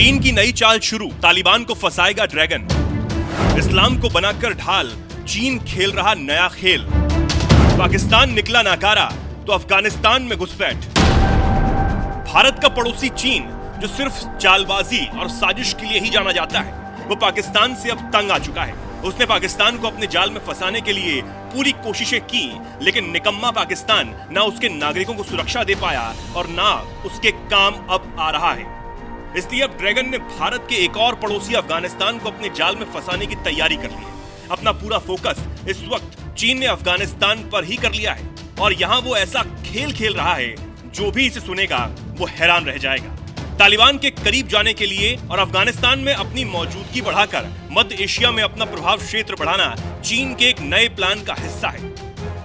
चीन की नई चाल शुरू, तालिबान को फंसाएगा ड्रैगन। इस्लाम को बनाकर ढाल, चीन खेल रहा नया खेल। पाकिस्तान निकला नाकारा तो अफगानिस्तान में घुसपैठ। भारत का पड़ोसी चीन, जो सिर्फ चालबाजी और साजिश के लिए ही जाना जाता है, वो पाकिस्तान से अब तंग आ चुका है। उसने पाकिस्तान को अपने जाल में फंसाने के लिए पूरी कोशिशें की, लेकिन निकम्मा पाकिस्तान ना उसके नागरिकों को सुरक्षा दे पाया और ना उसके काम अब आ रहा है। इसलिए अब ड्रैगन ने भारत के एक और पड़ोसी अफगानिस्तान को अपने जाल में फंसाने की तैयारी कर ली है। अपना पूरा फोकस इस वक्त चीन ने अफगानिस्तान पर ही कर लिया है और यहाँ वो ऐसा खेल खेल रहा है, जो भी इसे सुनेगा वो हैरान रह जाएगा। तालिबान के करीब जाने के लिए और अफगानिस्तान में अपनी मौजूदगी बढ़ाकर मध्य एशिया में अपना प्रभाव क्षेत्र बढ़ाना चीन के एक नए प्लान का हिस्सा है।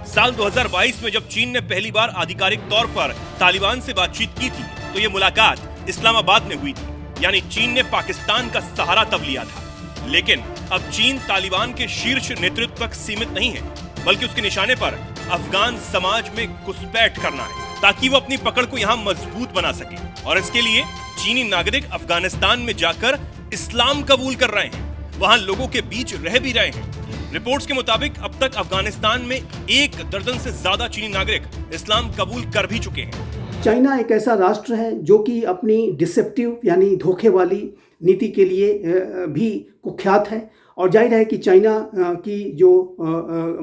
साल 2022 में जब चीन ने पहली बार आधिकारिक तौर पर तालिबान से बातचीत की थी, तो ये मुलाकात इस्लामाबाद में हुई थी, यानी चीन ने पाकिस्तान का सहारा तब लिया था। लेकिन अब चीन तालिबान के शीर्ष नेतृत्व तक सीमित नहीं है, बल्कि उसके निशाने पर अफगान समाज में घुसपैठ करना है, ताकि वो अपनी पकड़ को यहाँ मजबूत बना सके। और इसके लिए चीनी नागरिक अफगानिस्तान में जाकर इस्लाम कबूल कर रहे हैं, वहां लोगों के बीच रह भी रहे हैं। रिपोर्ट्स के मुताबिक अब तक अफगानिस्तान में 1 दर्जन से ज्यादा चीनी नागरिक इस्लाम कबूल कर भी चुके हैं। चाइना एक ऐसा राष्ट्र है जो कि अपनी डिसेप्टिव यानी धोखे वाली नीति के लिए भी कुख्यात है, और जाहिर है कि चाइना की जो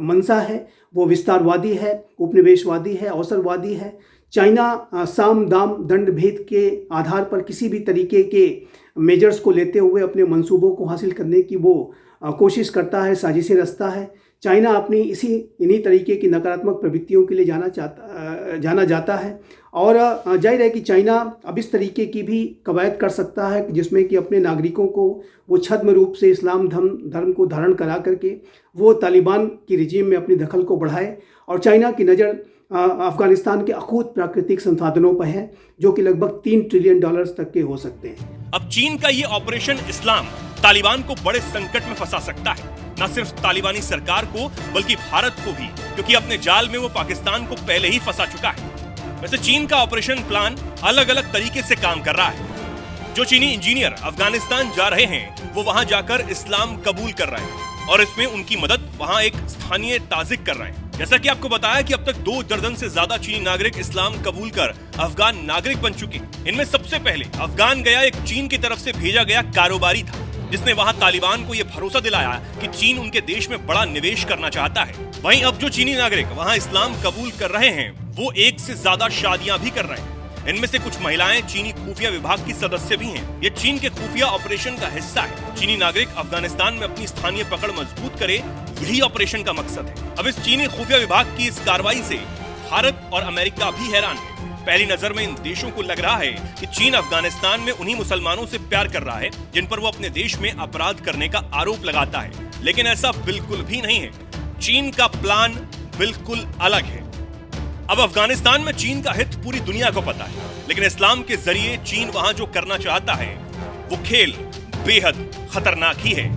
मंशा है वो विस्तारवादी है, उपनिवेशवादी है, अवसरवादी है। चाइना साम दाम दंड भेद के आधार पर किसी भी तरीके के मेजर्स को लेते हुए अपने मंसूबों को हासिल करने की वो कोशिश करता है, साजिशें रचता है। चाइना अपनी इन्हीं तरीके की नकारात्मक प्रवृत्तियों के लिए जाना जाता है, और जाहिर है कि चाइना अब इस तरीके की भी कवायद कर सकता है जिसमें कि अपने नागरिकों को वो छद्म रूप से इस्लाम धर्म को धारण करा करके वो तालिबान की रिजीम में अपनी दखल को बढ़ाए। और चाइना की नज़र अफगानिस्तान के अखूत प्राकृतिक संसाधनों पर है, जो कि लगभग $3 ट्रिलियन तक के हो सकते हैं। अब चीन का ये ऑपरेशन इस्लाम तालिबान को बड़े संकट में फंसा सकता है, न सिर्फ तालिबानी सरकार को बल्कि भारत को भी, क्योंकि अपने जाल में वो पाकिस्तान को पहले ही फंसा चुका है। वैसे चीन का ऑपरेशन प्लान अलग अलग तरीके से काम कर रहा है। जो चीनी इंजीनियर अफगानिस्तान जा रहे हैं वो वहां जाकर इस्लाम कबूल कर रहे हैं, और इसमें उनकी मदद वहां एक स्थानीय ताजिक कर रहे हैं। जैसा कि आपको बताया कि अब तक 2 दर्जन से ज्यादा चीनी नागरिक इस्लाम कबूल कर अफगान नागरिक बन चुके हैं। इनमें सबसे पहले अफगान गया एक चीन की तरफ से भेजा गया कारोबारी था, जिसने वहां तालिबान को यह भरोसा दिलाया कि चीन उनके देश में बड़ा निवेश करना चाहता है। वहीं अब जो चीनी नागरिक वहां इस्लाम कबूल कर रहे हैं वो 1 से ज्यादा शादियां भी कर रहे हैं। इनमें से कुछ महिलाएं चीनी खुफिया विभाग की सदस्य भी हैं। ये चीन के खुफिया ऑपरेशन का हिस्सा है। चीनी नागरिक अफगानिस्तान में अपनी स्थानीय पकड़ मजबूत करे, यही ऑपरेशन का मकसद है। अब इस चीनी खुफिया विभाग की इस कार्रवाई से भारत और अमेरिका भी हैरान है। पहली नजर में इन देशों को लग रहा है कि चीन अफगानिस्तान में उन्हीं मुसलमानों से प्यार कर रहा है जिन पर वो अपने देश में अपराध करने का आरोप लगाता है, लेकिन ऐसा बिल्कुल भी नहीं है। चीन का प्लान बिल्कुल अलग है। अब अफगानिस्तान में चीन का हित पूरी दुनिया को पता है, लेकिन इस्लाम के जरिए चीन वहां जो करना चाहता है वो खेल बेहद खतरनाक ही है।